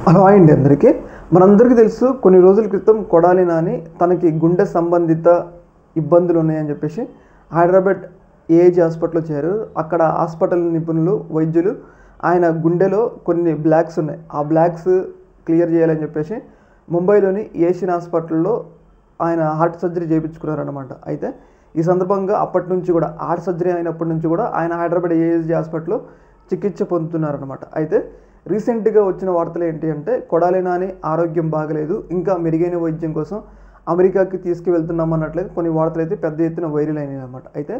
Hello అండి అందరికీ మనందరికీ తెలుసు కొన్ని రోజుల క్రితం కొడాలి నాని తనకి గుండె సంబంధిత ఇబ్బందులు ఉన్నాయని చెప్పేసి హైదరాబాద్ ఏజీ హాస్పిటల్లో చేరారు. అక్కడ హాస్పిటల్ నిపుణులు వైద్యులు ఆయన గుండెలో కొన్ని బ్లాక్స్ ఉన్నాయి, ఆ బ్లాక్స్ క్లియర్ చేయాలని చెప్పేసి ముంబైలోని ఏషియన్ హాస్పిటల్లో ఆయన హార్ట్ సర్జరీ చేయించుకున్నారనమాట. అయితే ఈ సందర్భంగా అప్పటి నుంచి కూడా హార్ట్ సర్జరీ అయినప్పటి నుంచి కూడా ఆయన హైదరాబాద్ ఏజీ హాస్పిటల్లో చికిత్స పొందుతున్నారనమాట. అయితే రీసెంట్గా వచ్చిన వార్తలు ఏంటి అంటే కొడాలి నాని ఆరోగ్యం బాగలేదు, ఇంకా మెరుగైన వైద్యం కోసం అమెరికాకి తీసుకువెళ్తున్నాం అన్నట్లయితే కొన్ని వార్తలు అయితే పెద్ద ఎత్తున వైరల్ అయినాయి అన్నమాట. అయితే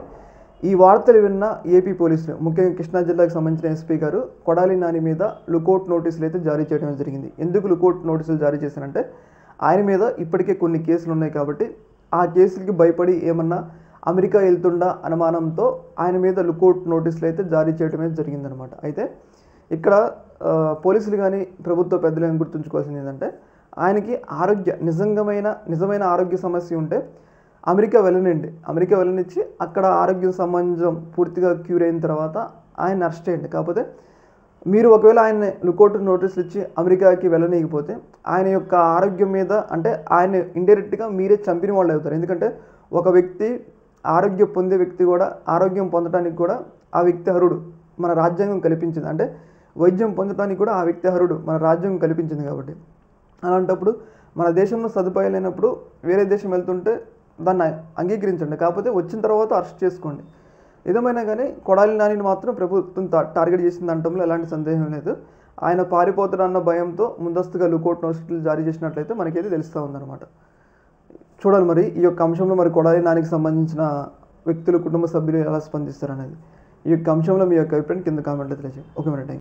ఈ వార్తలు విన్న ఏపీ పోలీసులు, ముఖ్యంగా కృష్ణా జిల్లాకు సంబంధించిన ఎస్పీ గారు కొడాలి నాని మీద లుకౌట్ నోటీసులు అయితే జారీ చేయడం జరిగింది. ఎందుకు లుకౌట్ నోటీసులు జారీ చేశారంటే ఆయన మీద ఇప్పటికే కొన్ని కేసులు ఉన్నాయి కాబట్టి ఆ కేసులకి భయపడి ఏమన్నా అమెరికా వెళ్తుండా అనుమానంతో ఆయన మీద లుకౌట్ నోటీసులు అయితే జారీ చేయడం అయితే జరిగిందనమాట. అయితే ఇక్కడ పోలీసులు కానీ ప్రభుత్వ పెద్దలు కానీ గుర్తుంచుకోవాల్సింది ఏంటంటే ఆయనకి నిజమైన ఆరోగ్య సమస్య ఉంటే అమెరికా వెళ్ళనిచ్చి అక్కడ ఆరోగ్య సమాజం పూర్తిగా క్యూర్ అయిన తర్వాత ఆయన అరెస్ట్ చేయండి. కాకపోతే మీరు ఒకవేళ ఆయన లుకౌట్ నోటీసులు ఇచ్చి అమెరికాకి వెళ్ళనీయకపోతే ఆయన యొక్క ఆరోగ్యం మీద అంటే ఆయన ఇండైరెక్ట్గా మీరే చంపిన వాళ్ళు అవుతారు. ఎందుకంటే ఒక వ్యక్తి ఆరోగ్యం పొందే వ్యక్తి కూడా ఆరోగ్యం పొందడానికి కూడా ఆ వ్యక్తి అర్హుడు, మన రాజ్యాంగం కల్పించింది. అంటే వైద్యం పొందడానికి కూడా ఆ వ్యక్తి అర్హుడు, మన రాజ్యాంగం కల్పించింది. కాబట్టి అలాంటప్పుడు మన దేశంలో సదుపాయాలు లేనప్పుడు వేరే దేశం వెళ్తుంటే దాన్ని అంగీకరించండి, కాకపోతే వచ్చిన తర్వాత అరెస్ట్ చేసుకోండి. ఏదేమైనా కానీ కొడాలి నానిని మాత్రం ప్రభుత్వం టార్గెట్ చేసింది అంటంలో ఎలాంటి సందేహం లేదు. ఆయన పారిపోతాడన్న భయంతో ముందస్తుగా లుకౌట్ నోటీసులు జారీ చేసినట్లయితే మనకైతే తెలుస్తూ ఉందన్నమాట. చూడాలి మరి ఈ యొక్క అంశంలో మరి కొడాలి నానికి సంబంధించిన వ్యక్తులు, కుటుంబ సభ్యులు ఎలా స్పందిస్తారు అనేది. ఈ యొక్క అంశంలో మీ యొక్క అభిప్రాయం కింద కామెంట్లో తెలియజేయండి. ఓకే మరి థ్యాంక్ యూ.